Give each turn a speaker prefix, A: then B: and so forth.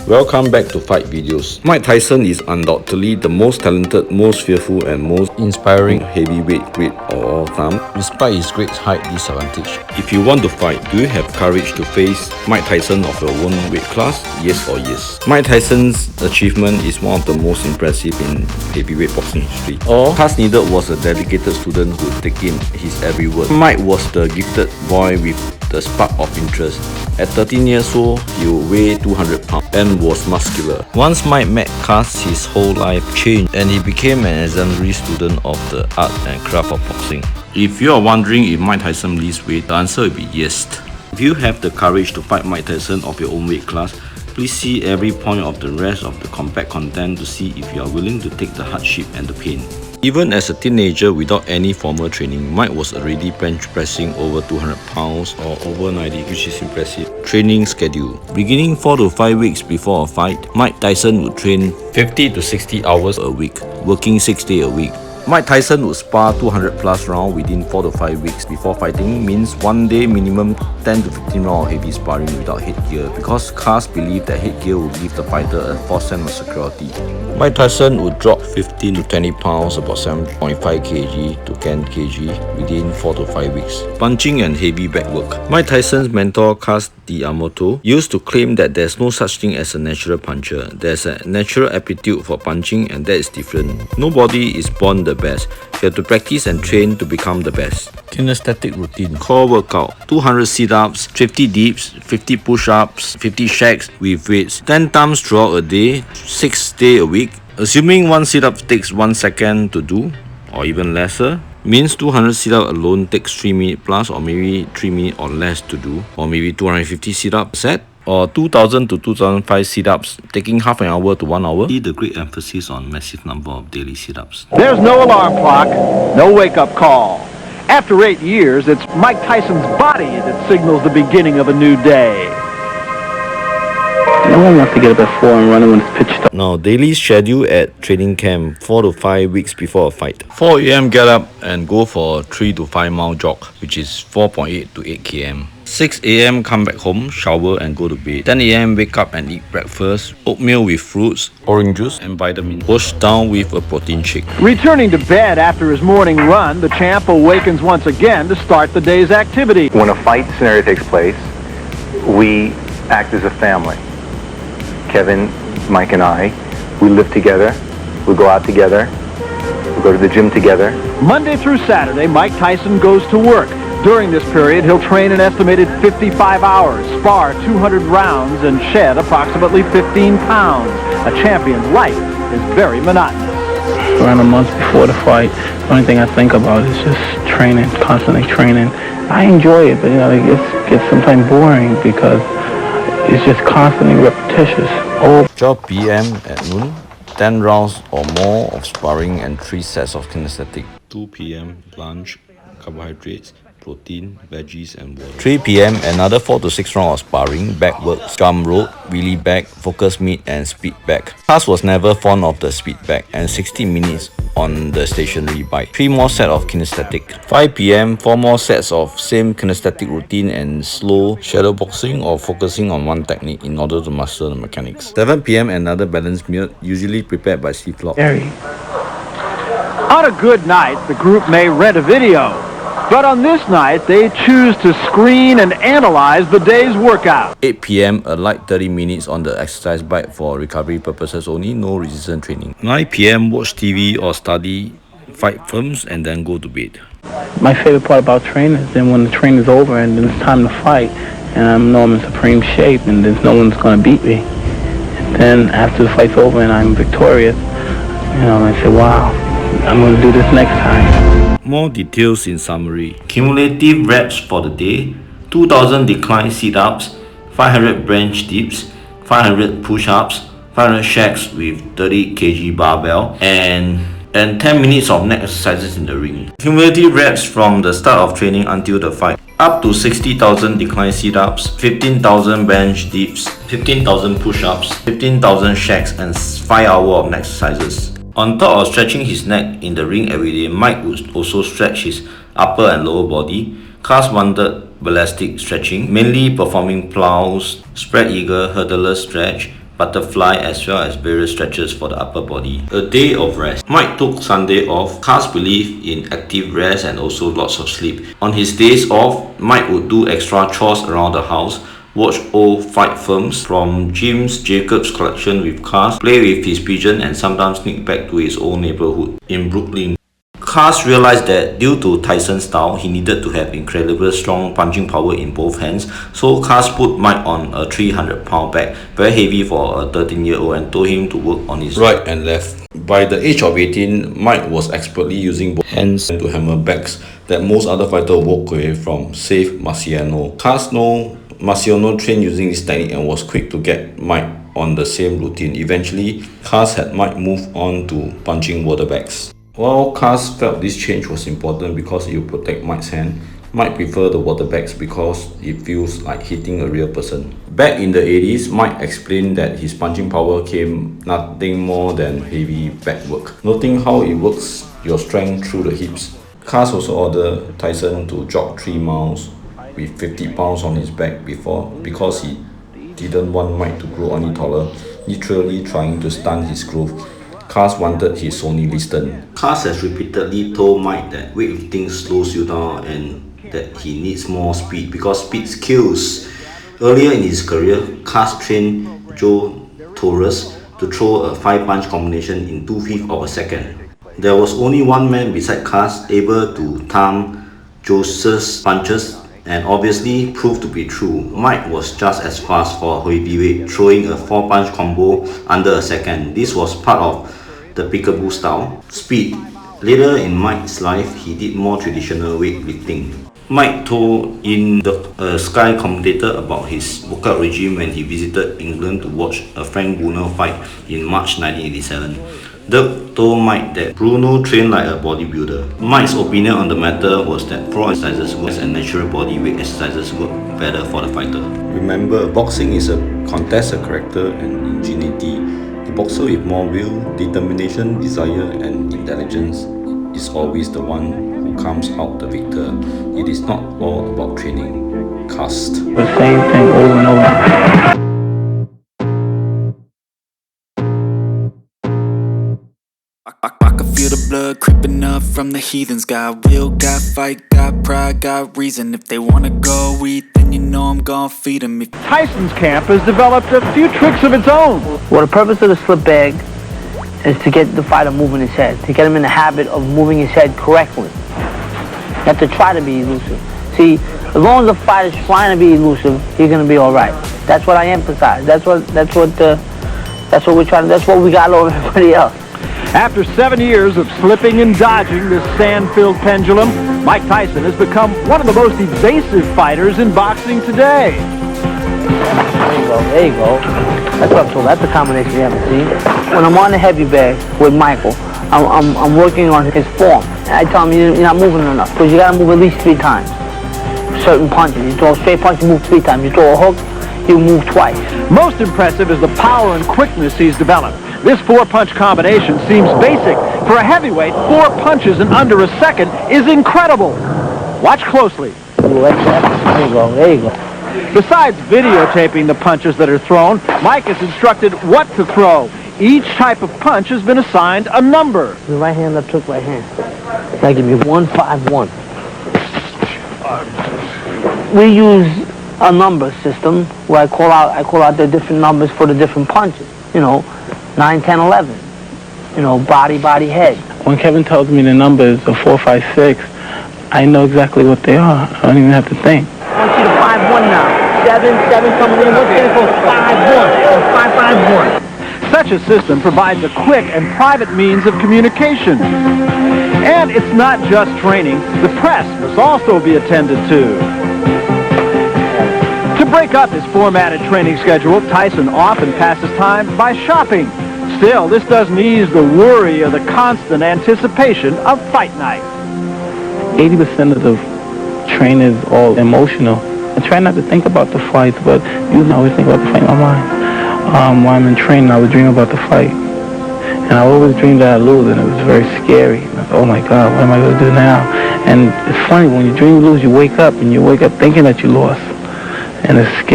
A: Welcome back to Fight Videos. Mike Tyson is undoubtedly the most talented, most fearful and most inspiring heavyweight great of all time, despite his great height disadvantage. If you want to fight, do you have courage to face Mike Tyson of your own weight class? Yes or yes? Mike Tyson's achievement is one of the most impressive in heavyweight boxing history. All task needed was a dedicated student who would take in his every word. Mike was the gifted boy with the spark of interest. At 13 years old, he would weigh 200 pounds and was muscular. Once Mike met Cast, his whole life changed and he became an exemplary student of the art and craft of boxing. If you are wondering if Mike Tyson loses weight, the answer will be yes. If you have the courage to fight Mike Tyson of your own weight class, please see every point of the rest of the compact content to see if you are willing to take the hardship and the pain. Even as a teenager without any formal training, Mike was already bench pressing over 200 pounds or over 90, which is impressive. Training schedule. Beginning 4 to 5 weeks before a fight, Mike Tyson would train 50 to 60 hours a week, working 6 days a week. Mike Tyson would spar 200 plus rounds within 4 to 5 weeks before fighting, means one day minimum 10 to 15 rounds of heavy sparring without headgear, because Cast believed that headgear would give the fighter a false sense of security. Mike Tyson would drop 15 to 20 pounds, about 7.5 kg to 10 kg within 4 to 5 weeks. Punching and heavy back work. Mike Tyson's mentor Cast used to claim that there's no such thing as a natural puncher. There's a natural aptitude for punching and that is different. Nobody is born the best. You have to practice and train to become the best. Kinesthetic routine. Core workout. 200 sit-ups, 50 dips, 50 push-ups, 50 shakes with weights. 10 times throughout a day, 6 days a week. Assuming one sit-up takes 1 second to do, or even lesser, means 200 sit-up alone takes 3 minutes plus, or maybe 3 minutes or less to do, or maybe 250 sit-up set, or 2000 to 2005 sit-ups taking half an hour to 1 hour. See the great emphasis on massive number of daily sit-ups.
B: There's no alarm clock, no wake-up call. After 8 years, it's Mike Tyson's body that signals the beginning of a new day.
C: No one wants to get up at 4 and run when it's pitched up.
A: Now, daily schedule at training camp 4 to 5 weeks before a fight. 4 a.m. get up and go for a 3 to 5 mile jog, which is 4.8 to 8 km. 6 a.m. come back home, shower and go to bed. 10 a.m. wake up and eat breakfast, oatmeal with fruits, orange juice and vitamins. Wash down with a protein shake.
B: Returning to bed after his morning run, the champ awakens once again to start the day's activity.
D: When a fight scenario takes place, we act as a family. Kevin, Mike and I, we live together, we go out together, we go to the gym together.
B: Monday through Saturday, Mike Tyson goes to work. During this period, he'll train an estimated 55 hours, spar 200 rounds, and shed approximately 15 pounds. A champion's life is very monotonous.
C: Around a month before the fight, the only thing I think about is just training, constantly training. I enjoy it, but it gets sometimes boring because it's just constantly repetitious.
A: 12 p.m. at noon, 10 rounds or more of sparring and 3 sets of kinesthetic. 2 p.m. lunch, carbohydrates, protein, veggies and water. 3 p.m. another 4 to 6 rounds of sparring, back work, scrum rope, wheelie back, focus meet and speed back. Cast was never fond of the speed back and 60 minutes on the stationary bike. 3 more sets of kinesthetic. 5 p.m. 4 more sets of same kinesthetic routine and slow shadow boxing or focusing on one technique in order to master the mechanics. 7 p.m. another balanced meal, usually prepared by C-Flop.
B: On a good night, the group may rent a video. But on this night, they choose to screen and analyze the day's workout.
A: 8 p.m. a light 30 minutes on the exercise bike for recovery purposes only, no resistance training. 9 p.m. watch TV or study fight films and then go to bed.
C: My favorite part about training is then when the training is over and then it's time to fight and I know I'm in supreme shape and there's no one's going to beat me. And then after the fight's over and I'm victorious, I say, wow, I'm going to do this next time.
A: More details in summary. Cumulative reps for the day: 2000 decline sit-ups, 500 bench dips, 500 push-ups, 500 shakes with 30 kg barbell, and 10 minutes of neck exercises in the ring. Cumulative reps from the start of training until the fight: up to 60,000 decline sit-ups, 15,000 bench dips, 15,000 push-ups, 15,000 shakes, and 5 hours of neck exercises. On top of stretching his neck in the ring every day, Mike would also stretch his upper and lower body. Cast wanted ballistic stretching, mainly performing plows, spread eagle, hurdler stretch, butterfly, as well as various stretches for the upper body. A day of rest. Mike took Sunday off. Cars believe in active rest and also lots of sleep. On his days off, Mike would do extra chores around the house, watch old fight films from Jim's Jacob's collection with cars, play with his pigeon, and sometimes sneak back to his old neighborhood in Brooklyn. Cars realized that due to Tyson's style, he needed to have incredibly strong punching power in both hands, so Cars put Mike on a 300-pound bag, very heavy for a 13-year-old, and told him to work on his right and left. By the age of 18, Mike was expertly using both hands to hammer bags that most other fighters walked away from, save Marciano. Cars know Marciano trained using this technique and was quick to get Mike on the same routine. Eventually, Cars had Mike move on to punching water bags. While Cars felt this change was important because it would protect Mike's hand, Mike preferred the water bags because it feels like hitting a real person. Back in the 80s, Mike explained that his punching power came nothing more than heavy back work. Noting how it works your strength through the hips, Cars also ordered Tyson to jog 3 miles with 50 pounds on his back because he didn't want Mike to grow any taller, literally trying to stunt his growth. Cars wanted his Sony listen. Cars has repeatedly told Mike that weightlifting slows you down and that he needs more speed because speed kills. Earlier in his career, Cars trained Joe Torres to throw a 5-punch combination in 2/5 of a second. There was only one man beside Cars able to time Joe's punches, and obviously proved to be true. Mike was just as fast for a heavyweight, throwing a 4-punch combo under a second. This was part of the peekaboo style. Speed. Later in Mike's life, he did more traditional weightlifting. Mike told in the Sky commentator about his workout regime when he visited England to watch a Frank Bruno fight in March 1987. Doug told Mike that Bruno trained like a bodybuilder. Mike's opinion on the matter was that floor exercises work and natural body weight exercises work better for the fighter. Remember, boxing is a contest of character and ingenuity. The boxer with more will, determination, desire, and intelligence is always the one who comes out the victor. It is not all about training. Cast.
C: The same thing over and over.
E: I can feel the blood creeping up from the heathens. Got will, got fight, got pride, got reason. If they wanna go eat, then you know I'm gonna feed them.
B: Tyson's camp has developed a few tricks of its own.
F: Well, the purpose of the slip bag is to get the fighter moving his head, to get him in the habit of moving his head correctly. Not to try to be elusive. See, as long as the fighter's trying to be elusive, he's gonna be all right. That's what I emphasize. That's what we're trying. That's what we got over everybody else.
B: After 7 years of slipping and dodging this sand-filled pendulum, Mike Tyson has become one of the most evasive fighters in boxing today.
F: There you go, there you go. That's what I'm told. That's a combination you haven't seen. When I'm on the heavy bag with Michael, I'm working on his form. And I tell him, you're not moving enough, because you got to move at least 3 times. Certain punches. You throw a straight punch, you move 3 times. You throw a hook, you move twice.
B: Most impressive is the power and quickness he's developed. This 4-punch combination seems basic. For a heavyweight, 4 punches in under a second is incredible. Watch closely.
F: There you go, there you go.
B: Besides videotaping the punches that are thrown, Mike is instructed what to throw. Each type of punch has been assigned a number.
F: The right hand, left hook, right hand. I give you 1-5-1. We use a number system where I call out the different numbers for the different punches. You know, 9, 10, 11. You know, body, head.
C: When Kevin tells me the numbers of 4, 5, 6, I know exactly what they are. I don't even have to think.
F: I want you to 5-1 now. 7 coming in. What's going to go 5-1 or 5-5-1?
B: Such a system provides a quick and private means of communication. And it's not just training. The press must also be attended to. To break up his formatted training schedule, Tyson often passes time by shopping. Still, this doesn't ease the worry of the constant anticipation of fight night.
C: 80% of the training is all emotional. I try not to think about the fights, but usually I always think about the fight in my mind. While I'm in training, I would dream about the fight. And I always dreamed that I lose, and it was very scary. And I thought, oh my God, what am I going to do now? And it's funny, when you dream you lose, you wake up, and you wake up thinking that you lost. And it's scary.